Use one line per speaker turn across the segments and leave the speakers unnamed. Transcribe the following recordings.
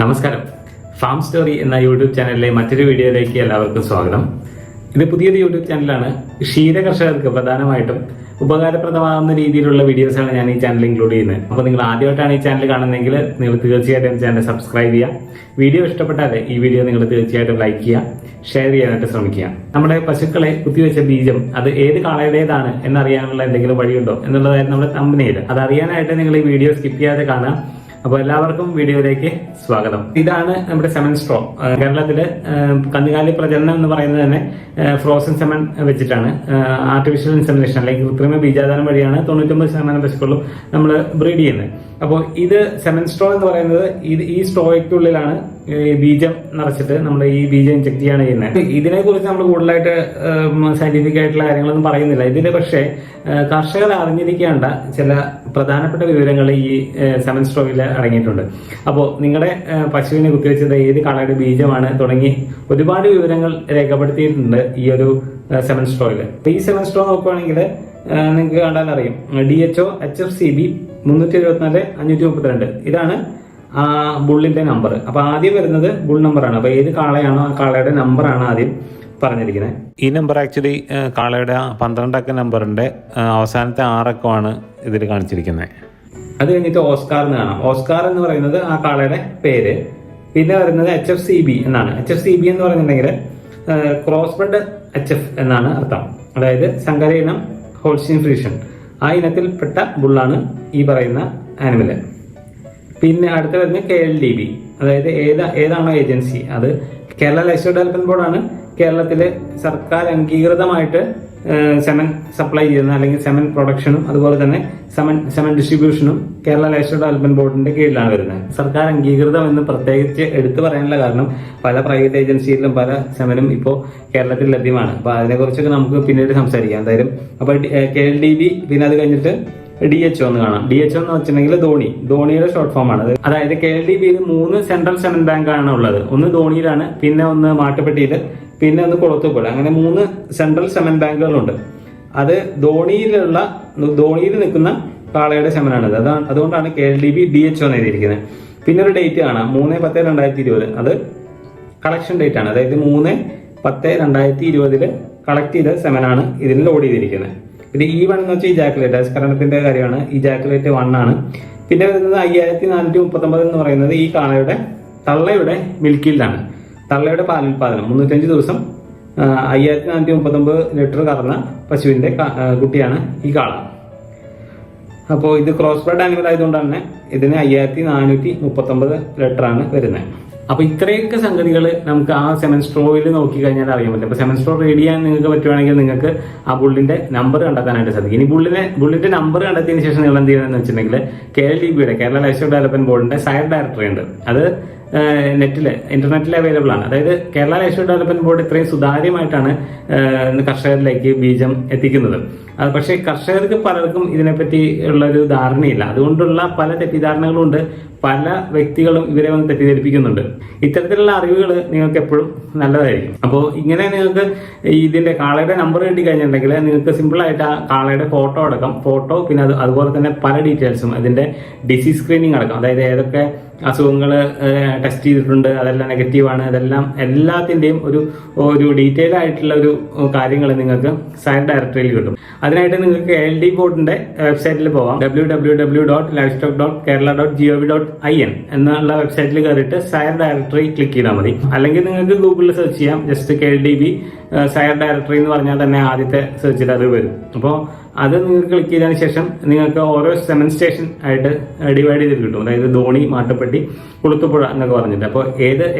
നമസ്കാരം. Farm story എന്ന YouTube ചാനലിലെ മറ്റൊരു വീഡിയോയിലേക്ക് എല്ലാവർക്കും സ്വാഗതം. ഇത് പുതിയൊരു യൂട്യൂബ് ചാനലാണ്. ക്ഷീര കർഷകർക്ക് പ്രധാനമായിട്ടും ഉപകാരപ്രദമാകുന്ന രീതിയിലുള്ള വീഡിയോസാണ് ഞാൻ ഈ ചാനൽ ഇൻക്ലൂഡ് ചെയ്യുന്നത്. അപ്പോൾ നിങ്ങൾ ആദ്യമായിട്ടാണ് ഈ ചാനൽ കാണുന്നതെങ്കിൽ നിങ്ങൾ തീർച്ചയായിട്ടും ചാനൽ സബ്സ്ക്രൈബ് ചെയ്യുക. വീഡിയോ ഇഷ്ടപ്പെട്ടാൽ ഈ വീഡിയോ നിങ്ങൾ തീർച്ചയായിട്ടും ലൈക്ക് ചെയ്യുക, ഷെയർ ചെയ്യാനായിട്ട് ശ്രമിക്കുക. നമ്മുടെ പശുക്കളെ കുത്തിവെച്ച ബീജം അത് ഏത് കാളയുടേതാണ് എന്നറിയാനുള്ള എന്തെങ്കിലും വഴിയുണ്ടോ എന്നുള്ളതായിരുന്നു നമ്മുടെ തമ്പനയിൽ. അത് അറിയാനായിട്ട് നിങ്ങൾ ഈ വീഡിയോ സ്കിപ്പ് ചെയ്യാതെ കാണാം. അപ്പോൾ എല്ലാവർക്കും വീഡിയോയിലേക്ക് സ്വാഗതം. ഇതാണ് നമ്മുടെ സെമൻ സ്ട്രോ. കേരളത്തില് കന്നുകാലി പ്രജനനം എന്ന് പറയുന്നത് തന്നെ ഫ്രോസൺ സെമൻ വെച്ചിട്ടാണ്. ആർട്ടിഫിഷ്യൽ ഇൻസെമിനേഷൻ അല്ലെങ്കിൽ കൃത്രിമ ബീജാധാനം വഴിയാണ് 99% പശുക്കളും നമ്മൾ ബ്രീഡ് ചെയ്യുന്നത്. അപ്പോൾ ഇത് സെമൻ സ്ട്രോ എന്ന് പറയുന്നത് ഈ സ്ട്രോയ്ക്കുള്ളിലാണ് ബീജം നിറച്ചിട്ട് നമ്മൾ ഈ ബീജം ഇൻജെക്ട് ചെയ്യാണ് ചെയ്യുന്നത്. ഇതിനെ കുറിച്ച് നമ്മൾ കൂടുതലായിട്ട് സയന്റിഫിക് ആയിട്ടുള്ള കാര്യങ്ങളൊന്നും പറയുന്നില്ല. ഇതിൽ പക്ഷേ കർഷകർ അറിഞ്ഞിരിക്കേണ്ട ചില പ്രധാനപ്പെട്ട വിവരങ്ങൾ ഈ സെമൻ സ്ട്രോയിൽ അടങ്ങിയിട്ടുണ്ട്. അപ്പോൾ നിങ്ങളുടെ പശുവിനെ കുത്തിവെച്ചത് ഏത് കളയുടെ ബീജമാണ് തുടങ്ങി ഒരുപാട് വിവരങ്ങൾ രേഖപ്പെടുത്തിയിട്ടുണ്ട് ഈ ഒരു സെമൻ സ്ട്രോയിൽ. ഈ സെമൻ സ്ട്രോ നോക്കുകയാണെങ്കിൽ നിങ്ങൾക്ക് കണ്ടാൽ അറിയും. DHO HFCB 374 532 ഇതാണ് ആ ബുള്ളിന്റെ നമ്പർ. അപ്പൊ ആദ്യം വരുന്നത് ബുൾ നമ്പറാണ്. അപ്പൊ ഏത് കാളയാണോ ആ കാളയുടെ നമ്പറാണ് ആദ്യം പറഞ്ഞിരിക്കുന്നത്. ഈ നമ്പർ ആക്ച്വലി കാളയുടെ 12 അക്ക നമ്പറിന്റെ അവസാനത്തെ 6 അക്കമാണ് ഇതിൽ കാണിച്ചിരിക്കുന്നത്. അത് കഴിഞ്ഞിട്ട് ഓസ്കാർ എന്ന് കാണാം. ഓസ്കാർ എന്ന് പറയുന്നത് ആ കാളയുടെ പേര്. പിന്നെ വരുന്നത് HFCB എന്നാണ്. HFCB എന്ന് പറയുന്നുണ്ടെങ്കിൽ ക്രോസ്ബഡ് HF എന്നാണ് അർത്ഥം. അതായത് സങ്കര ഇനം ഹോൾസ്റ്റീൻ ഫ്രീഷ്യൻ. ആ ഇനത്തിൽപ്പെട്ട ബുള്ളാണ് ഈ പറയുന്ന ആനിമല്. പിന്നെ അടുത്ത വരുന്നത് KLDB. അതായത് ഏതാണോ ഏജൻസി, അത് കേരള ലൈവ്സ്റ്റോക്ക് ഡെവലപ്മെന്റ് ബോർഡാണ് കേരളത്തിലെ സർക്കാർ അംഗീകൃതമായിട്ട് സെമൻ സപ്ലൈ ചെയ്യുന്ന അല്ലെങ്കിൽ സെമൻ പ്രൊഡക്ഷനും അതുപോലെ തന്നെ സെമൻ ഡിസ്ട്രിബ്യൂഷനും കേരള ലൈവ്സ്റ്റോക്ക് ഡെവലപ്മെന്റ് ബോർഡിന്റെ കീഴിലാണ് വരുന്നത്. സർക്കാർ അംഗീകൃതം എന്ന് പ്രത്യേകിച്ച് എടുത്തു പറയാനുള്ള കാരണം പല പ്രൈവറ്റ് ഏജൻസിയിലും പല സെമനും ഇപ്പോൾ കേരളത്തിൽ ലഭ്യമാണ്. അപ്പൊ അതിനെക്കുറിച്ചൊക്കെ നമുക്ക് പിന്നീട് സംസാരിക്കാം എന്തായാലും. അപ്പൊ KLDB, പിന്നെ അത് കഴിഞ്ഞിട്ട് DHO എന്ന് കാണാം. DHO എന്ന് വെച്ചിട്ടുണ്ടെങ്കിൽ ധോണിയുടെ ഷോർട്ട് ഫോം ആണ്. അതായത് KLDBയിൽ 3 സെൻട്രൽ സെമൻ ബാങ്ക് ആണ് ഉള്ളത്. ഒന്ന് ധോണിയിലാണ്, പിന്നെ ഒന്ന് മാട്ടുപ്പെട്ടിയില്, പിന്നെ ഒന്ന് കുളത്തൂപ്പുഴ. അങ്ങനെ 3 സെൻട്രൽ സെമൻ ബാങ്കുകളുണ്ട്. അത് ധോണിയിൽ നിൽക്കുന്ന കാളയുടെ സെമനാണിത്. അതുകൊണ്ടാണ് KLDB DHO എന്ന് എഴുതിയിരിക്കുന്നത്. പിന്നെ ഒരു ഡേറ്റ് കാണാം, 3/10/2020. അത് കളക്ഷൻ ഡേറ്റ് ആണ്. അതായത് 3/10/2020 കളക്ട് ചെയ്ത സെമനാണ് ഇതിൽ ലോഡ് ചെയ്തിരിക്കുന്നത്. പിന്നെ E1 എന്ന് വെച്ചാൽ ഇജാക്കുലേറ്റ്, സ്കരണത്തിന്റെ കാര്യമാണ്. ഇജാക്കുലേറ്റ് 1 ആണ്. പിന്നെ വരുന്നത് 5439 എന്ന് പറയുന്നത് ഈ കാളയുടെ തള്ളയുടെ മിൽക്കിലാണ്. തള്ളയുടെ പാലുൽപാദനം 305 ദിവസം 5439 ലിറ്റർ കറന്ന പശുവിന്റെ കുട്ടിയാണ് ഈ കാള. അപ്പോൾ ഇത് ക്രോസ് ബ്രെഡ് ആനിമൽ ആയതുകൊണ്ട് തന്നെ ഇതിന് 5439 ലിറ്റർ ആണ് വരുന്നത്. അപ്പൊ ഇത്രയൊക്കെ സംഗതികൾ നമുക്ക് ആ സെമൻ സ്ട്രോയിൽ നോക്കി കഴിഞ്ഞാൽ അറിയാൻ പറ്റും. അപ്പൊ സെമൻ സ്ട്രോ റീഡ് ചെയ്യാൻ നിങ്ങൾക്ക് പറ്റുവാണെങ്കിൽ നിങ്ങൾക്ക് ആ ബുള്ളിന്റെ നമ്പർ കണ്ടെത്താനായിട്ട് സാധിക്കും. ഇനി ബുള്ളിന്റെ നമ്പർ കണ്ടെത്തിയതിനു ശേഷം നിങ്ങൾ എന്ത് ചെയ്യണമെന്ന് വെച്ചിട്ടുണ്ടെങ്കിൽ KLDBയുടെ കേരള ലൈവ്സ്റ്റോക്ക് ഡെവലപ്മെന്റ് ബോർഡിന്റെ സയർ ഡയറക്ടറി ഉണ്ട്. അത് ഇന്റർനെറ്റിൽ അവൈലബിൾ ആണ്. അതായത് കേരള ലൈവ്സ്റ്റോക്ക് ഡെവലപ്മെന്റ് ബോർഡ് ഇത്രയും സുതാര്യമായിട്ടാണ് കർഷകരിലേക്ക് ബീജം എത്തിക്കുന്നത്. പക്ഷേ കർഷകർക്ക് പലർക്കും ഇതിനെപ്പറ്റി ഉള്ളൊരു ധാരണയില്ല. അതുകൊണ്ടുള്ള പല തെറ്റിദ്ധാരണകളും ഉണ്ട്. പല വ്യക്തികളും ഇവരെ വന്ന് തെറ്റിദ്ധരിപ്പിക്കുന്നുണ്ട്. ഇത്തരത്തിലുള്ള അറിവുകൾ നിങ്ങൾക്ക് എപ്പോഴും നല്ലതായിരിക്കും. അപ്പോൾ ഇങ്ങനെ നിങ്ങൾക്ക് ഇതിന്റെ കാളയുടെ നമ്പർ കിട്ടി കഴിഞ്ഞിട്ടുണ്ടെങ്കിൽ നിങ്ങൾക്ക് സിമ്പിൾ ആയിട്ട് ആ കാളയുടെ ഫോട്ടോ പിന്നെ അതുപോലെ തന്നെ പല ഡീറ്റെയിൽസും അതിന്റെ ഡിസീസ് സ്ക്രീനിങ് അടക്കം, അതായത് ഏതൊക്കെ അസുഖങ്ങൾ ടെസ്റ്റ് ചെയ്തിട്ടുണ്ട്, അതെല്ലാം നെഗറ്റീവാണ്, അതെല്ലാം എല്ലാത്തിന്റെയും ഒരു ഡീറ്റെയിൽ ആയിട്ടുള്ള ഒരു കാര്യങ്ങൾ നിങ്ങൾക്ക് സയർ ഡയറക്ടറിയിൽ കിട്ടും. അതിനായിട്ട് നിങ്ങൾക്ക് KLD ബോർഡിന്റെ വെബ്സൈറ്റിൽ പോവാം. www.livestock.kerala.gov.in എന്നുള്ള വെബ്സൈറ്റിൽ കയറിയിട്ട് സയർ ഡയറക്ടറി ക്ലിക്ക് ചെയ്താൽ മതി. അല്ലെങ്കിൽ നിങ്ങൾക്ക് ഗൂഗിളിൽ സെർച്ച് ചെയ്യാം. ജസ്റ്റ് KLDB സയർ ഡയറക്ടറി എന്ന് പറഞ്ഞാൽ തന്നെ ആദ്യത്തെ സെർച്ചിൽ അത് വരും. അപ്പോൾ അത് നിങ്ങൾക്ക് ക്ലിക്ക് ചെയ്തതിന് ശേഷം നിങ്ങൾക്ക് ഓരോ സെമൻ സ്റ്റേഷൻ ആയിട്ട് ഡിവൈഡ് ചെയ്തിട്ട് കിട്ടും. അതായത് ധോണി, മാട്ടുപ്പെട്ടി, കുളുത്തുപുഴ എന്നൊക്കെ പറഞ്ഞിട്ട്. അപ്പോൾ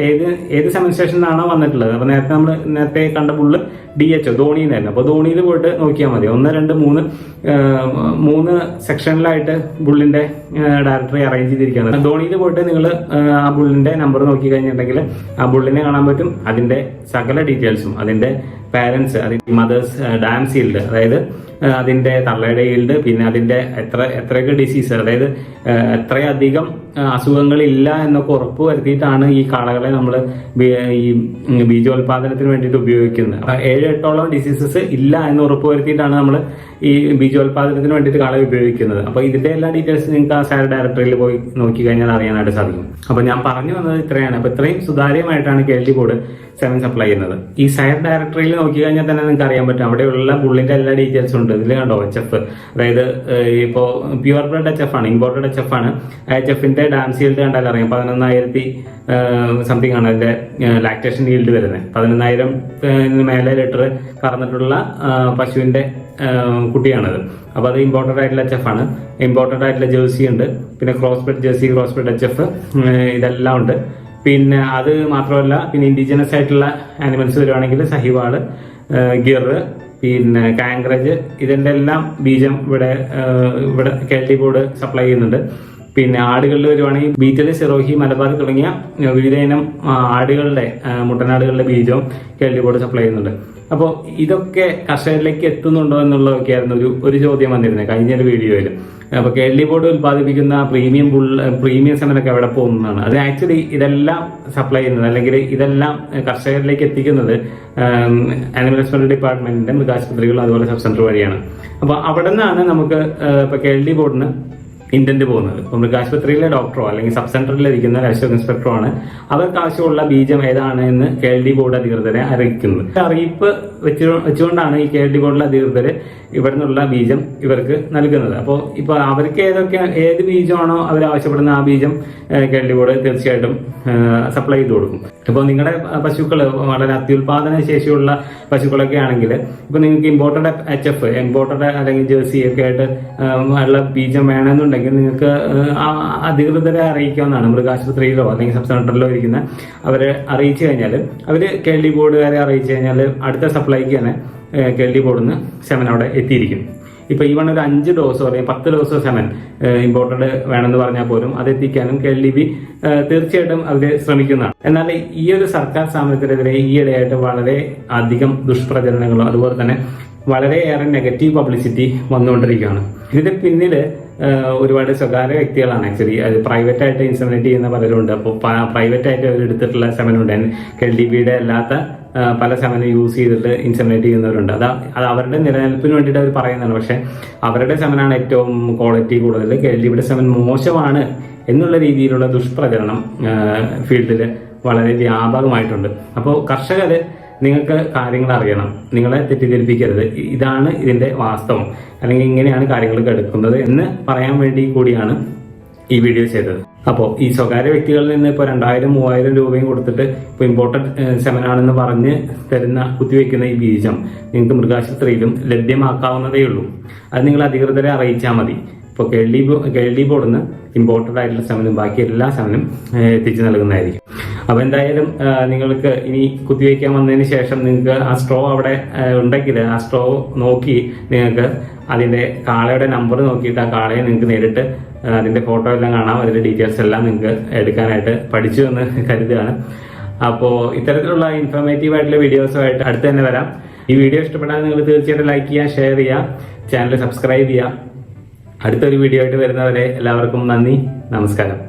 ഏത് സെമൻ സ്റ്റേഷനിലാണോ വന്നിട്ടുള്ളത്. അപ്പൊ നേരത്തെ കണ്ട ബുള്ള് DHO ധോണിയിലായിരുന്നു. അപ്പോൾ ധോണിയിൽ പോയിട്ട് നോക്കിയാൽ മതി. 1, 2, 3 സെക്ഷനിലായിട്ട് ബുള്ളിന്റെ ഡയറക്ടറി അറേഞ്ച് ചെയ്തിരിക്കുകയാണ്. ധോണിയിൽ പോയിട്ട് നിങ്ങൾ ആ ബുള്ളിന്റെ നമ്പർ നോക്കി കഴിഞ്ഞിട്ടുണ്ടെങ്കിൽ ആ ബുള്ളിനെ കാണാൻ പറ്റും. അതിന്റെ സകല ഡീറ്റെയിൽസും, അതിന്റെ പാരന്റ്സ്, അതിന്റെ മദേഴ്സ് ഡാം സീൽഡ്, അതായത് അതിന്റെ തള്ളയുടെ ഈൽഡ്, പിന്നെ അതിന്റെ എത്രയൊക്കെ ഡിസീസ്, അതായത് എത്രയധികം അസുഖങ്ങളില്ല എന്നൊക്കെ ഉറപ്പ് വരുത്തിയിട്ടാണ് ഈ കാളകളെ നമ്മൾ ഈ ബീജോത്പാദനത്തിന് വേണ്ടിയിട്ട് ഉപയോഗിക്കുന്നത്. 7-8ഓളം ഡിസീസസ് ഇല്ല എന്ന് ഉറപ്പ് വരുത്തിയിട്ടാണ് നമ്മൾ ഈ ബീജോത്പാദനത്തിന് വേണ്ടിയിട്ട് കാളയെ ഉപയോഗിക്കുന്നത്. അപ്പോൾ ഇതിന്റെ എല്ലാ ഡീറ്റെയിൽസ് നിങ്ങൾക്ക് ആ സയർ ഡയറക്ടറിയിൽ പോയി നോക്കി കഴിഞ്ഞാൽ അറിയാനായിട്ട് സാധിക്കും. അപ്പോൾ ഞാൻ പറഞ്ഞു വന്നത് ഇത്രയാണ്. അപ്പോൾ ഇത്രയും സുതാര്യമായിട്ടാണ് KLD ബോർഡ് സെമൻ സപ്ലൈ ചെയ്യുന്നത്. ഈ സയർ ഡയറക്ടറിയിൽ നോക്കി കഴിഞ്ഞാൽ തന്നെ നിങ്ങൾക്ക് അറിയാൻ പറ്റും, അവിടെയുള്ള ബുള്ളിന്റെ എല്ലാ ഡീറ്റെയിൽസും ഉണ്ട്. ഇതിൽ കണ്ടോ HF, അതായത് ഇപ്പോൾ പ്യുവർ ബ്ലഡ് HF ആണ്, ഇമ്പോർട്ടഡ് HF ആണ്. HFന്റെ ഡാൻസ് ഈൽഡ് കണ്ടാൽ അറിയാം, 11,000 സംതിങ് ആണ് അതിന്റെ ലാക്ടേഷൻ ഈൽഡ് വരുന്നത്. 11,000 മേലെ ലിറ്റർ കറന്നിട്ടുള്ള പശുവിന്റെ കുട്ടിയാണത്. അപ്പോൾ അത് ഇമ്പോർട്ടഡ് ആയിട്ടുള്ള HF ആണ്. ഇമ്പോർട്ടഡ് ആയിട്ടുള്ള ജേഴ്സി ഉണ്ട്, പിന്നെ cross bread jersey, cross bread HF, ഇതെല്ലാം ഉണ്ട്. പിന്നെ അത് മാത്രമല്ല, പിന്നെ ഇൻഡിജിനസ് ആയിട്ടുള്ള ആനിമൽസ് വരുവാണെങ്കിൽ സഹിവാള്, ഗിർ, പിന്നെ കാങ്ക്രജ്, ഇതിന്റെ എല്ലാം ബീജം ഇവിടെ KLD ബോർഡ് സപ്ലൈ ചെയ്യുന്നുണ്ട്. പിന്നെ ആടുകളിൽ വരുവാണെങ്കിൽ ബീറ്റൽ, സിറോഹി, മലബാർ തുടങ്ങിയ വിവിധ ഇനം ആടുകളുടെ മുട്ടനാടുകളുടെ ബീജവും KLD ബോർഡ് സപ്ലൈ ചെയ്യുന്നുണ്ട്. അപ്പോൾ ഇതൊക്കെ കർഷകരിലേക്ക് എത്തുന്നുണ്ടോ എന്നുള്ളതൊക്കെയായിരുന്നു ഒരു ചോദ്യം വന്നിരുന്നത് കഴിഞ്ഞൊരു വീഡിയോയിൽ. അപ്പോൾ KLD ബോർഡ് ഉത്പാദിപ്പിക്കുന്ന പ്രീമിയം സെമനൊക്കെ എവിടെ പോകുന്നതാണ്. അത് ആക്ച്വലി ഇതെല്ലാം സപ്ലൈ ചെയ്യുന്നത്, അല്ലെങ്കിൽ ഇതെല്ലാം കർഷകരിലേക്ക് എത്തിക്കുന്നത് ആനിമൽ ഹസ്ബൻഡറി ഡിപ്പാർട്ട്മെന്റിന്റെ മൃഗാശുപത്രികൾ അതുപോലെ സബ് സെന്റർ വഴിയാണ്. അപ്പോൾ അവിടെ നിന്നാണ് നമുക്ക് ഇപ്പോൾ KLD ബോർഡിന് ഇന്റന്റ് പോകുന്നത്. ഇപ്പൊ മൃഗാശുപത്രിയിലെ ഡോക്ടറോ അല്ലെങ്കിൽ സബ് സെന്ററിൽ ഇരിക്കുന്ന ലൈഫ് ഇൻസ്പെക്ടറോ ആണ് അവർക്ക് ആവശ്യമുള്ള ബീജം ഏതാണ് എന്ന് KLD ബോർഡ് അധികൃതരെ അറിയിക്കുന്നത്. അറിയിപ്പ് വെച്ചുകൊണ്ടാണ് ഈ KLD ബോർഡിലെ അധികൃതർ ഇവിടെ നിന്നുള്ള ബീജം ഇവർക്ക് നൽകുന്നത്. അപ്പോൾ ഇപ്പൊ അവർക്ക് ഏത് ബീജമാണോ അവർ ആവശ്യപ്പെടുന്ന ആ ബീജം KLD ബോർഡ് തീർച്ചയായിട്ടും സപ്ലൈ ചെയ്ത് കൊടുക്കും. ഇപ്പോൾ നിങ്ങളുടെ പശുക്കൾ വളരെ അത്യുൽപാദന ശേഷിയുള്ള പശുക്കളൊക്കെ ആണെങ്കിൽ ഇപ്പൊ നിങ്ങൾക്ക് ഇമ്പോർട്ടഡ് HF, ഇമ്പോർട്ടഡ് അല്ലെങ്കിൽ ജേഴ്സി ഒക്കെ ആയിട്ട് ഉള്ള ബീജം വേണമെന്നുണ്ടെങ്കിൽ നിങ്ങൾക്ക് അധികൃതരെ അറിയിക്കാവുന്നതാണ്. മൃഗാശുപത്രിയിലോ അല്ലെങ്കിൽ സബ് സെന്ററിലോ ഇരിക്കുന്ന അവരെ അറിയിച്ചു കഴിഞ്ഞാൽ, അവര് KLD ബോർഡുകാരെ അറിയിച്ചു കഴിഞ്ഞാൽ അടുത്ത സപ്ലൈക്ക് തന്നെ KLD ബോർഡിൽ നിന്ന് സെമൻ അവിടെ എത്തിയിരിക്കും. ഇപ്പൊ ഈവൺ ഒരു 5 ഡോസോ അല്ലെങ്കിൽ 10 ഡോസോ സെമൻ ഇമ്പോർട്ടഡ് വേണമെന്ന് പറഞ്ഞാൽ പോലും അത് എത്തിക്കാനും KLDB തീർച്ചയായിട്ടും അവര് ശ്രമിക്കുന്നതാണ്. എന്നാൽ ഈ ഒരു സർക്കാർ സ്ഥാപനത്തിനെതിരെ ഈയിടെയായിട്ട് വളരെ അധികം ദുഷ്പ്രചരണങ്ങളും അതുപോലെ തന്നെ വളരെയേറെ നെഗറ്റീവ് പബ്ലിസിറ്റി വന്നുകൊണ്ടിരിക്കുകയാണ്. ഇതിന്റെ പിന്നില് ഒരുപാട് സ്വകാര്യ വ്യക്തികളാണ്. ആക്ച്വലി അത് പ്രൈവറ്റ് ആയിട്ട് ഇൻസെമിനേറ്റ് ചെയ്യുന്ന പലരുണ്ട്. അപ്പോൾ പ്രൈവറ്റ് ആയിട്ട് അവർ എടുത്തിട്ടുള്ള സെമനുണ്ട്, KLDBയുടെ അല്ലാത്ത പല സെമനും യൂസ് ചെയ്തിട്ട് ഇൻസെമിനേറ്റ് ചെയ്യുന്നവരുണ്ട്. അത് അവരുടെ നിലനിൽപ്പിന് വേണ്ടിയിട്ട് അവർ പറയുന്നതാണ്. പക്ഷെ അവരുടെ സെമനാണ് ഏറ്റവും ക്വാളിറ്റി കൂടുതൽ, KLDBയുടെ സെമൻ മോശമാണ് എന്നുള്ള രീതിയിലുള്ള ദുഷ്പ്രചരണം ഫീൽഡിൽ വളരെ വ്യാപകമായിട്ടുണ്ട്. അപ്പോൾ കർഷകര് നിങ്ങൾക്ക് കാര്യങ്ങൾ അറിയണം, നിങ്ങളെ തെറ്റിദ്ധരിപ്പിക്കരുത്. ഇതാണ് ഇതിന്റെ വാസ്തവം, അല്ലെങ്കിൽ ഇങ്ങനെയാണ് കാര്യങ്ങൾ എടുക്കുന്നത് എന്ന് പറയാൻ വേണ്ടി കൂടിയാണ് ഈ വീഡിയോ ചെയ്തത്. അപ്പോൾ ഈ സ്വകാര്യ വ്യക്തികളിൽ നിന്ന് ഇപ്പോൾ 2,000-3,000 രൂപയും കൊടുത്തിട്ട് ഇപ്പോൾ ഇമ്പോർട്ടഡ് സെമനാണെന്ന് പറഞ്ഞ് തരുന്ന കുത്തിവെക്കുന്ന ഈ ബീജം നിങ്ങൾക്ക് മൃഗാശുപത്രിയിലും ലഭ്യമാക്കാവുന്നതേ ഉള്ളൂ. അത് നിങ്ങൾ അധികൃതരെ അറിയിച്ചാൽ മതി. ഇപ്പോൾ KLD ബോർഡിൽ നിന്ന് ഇമ്പോർട്ടഡ് ആയിട്ടുള്ള സെമനും ബാക്കി എല്ലാ സെമനും എത്തിച്ചു നൽകുന്നതായിരിക്കും. അപ്പൊ എന്തായാലും നിങ്ങൾക്ക് ഇനി കുത്തിവയ്ക്കാൻ വന്നതിന് ശേഷം നിങ്ങൾക്ക് ആ സ്ട്രോ അവിടെ ഉണ്ടെങ്കിൽ ആ സ്ട്രോ നോക്കി നിങ്ങൾക്ക് അതിന്റെ കാളയുടെ നമ്പർ നോക്കിയിട്ട് ആ കാളയെ നിങ്ങൾക്ക് നേരിട്ട് അതിന്റെ ഫോട്ടോ എല്ലാം കാണാം, അതിന്റെ ഡീറ്റെയിൽസ് എല്ലാം നിങ്ങൾക്ക് എടുക്കാനായിട്ട് പഠിച്ചു എന്ന് കരുതുകയാണ്. അപ്പോൾ ഇത്തരത്തിലുള്ള ഇൻഫോർമേറ്റീവ് ആയിട്ടുള്ള വീഡിയോസുമായിട്ട് അടുത്ത് തന്നെ വരാം. ഈ വീഡിയോ ഇഷ്ടപ്പെട്ടാൽ നിങ്ങൾ തീർച്ചയായിട്ടും ലൈക്ക് ചെയ്യുക, ഷെയർ ചെയ്യുക, ചാനൽ സബ്സ്ക്രൈബ് ചെയ്യുക. അടുത്തൊരു വീഡിയോ ആയിട്ട് വരുന്നവരെ എല്ലാവർക്കും നന്ദി, നമസ്കാരം.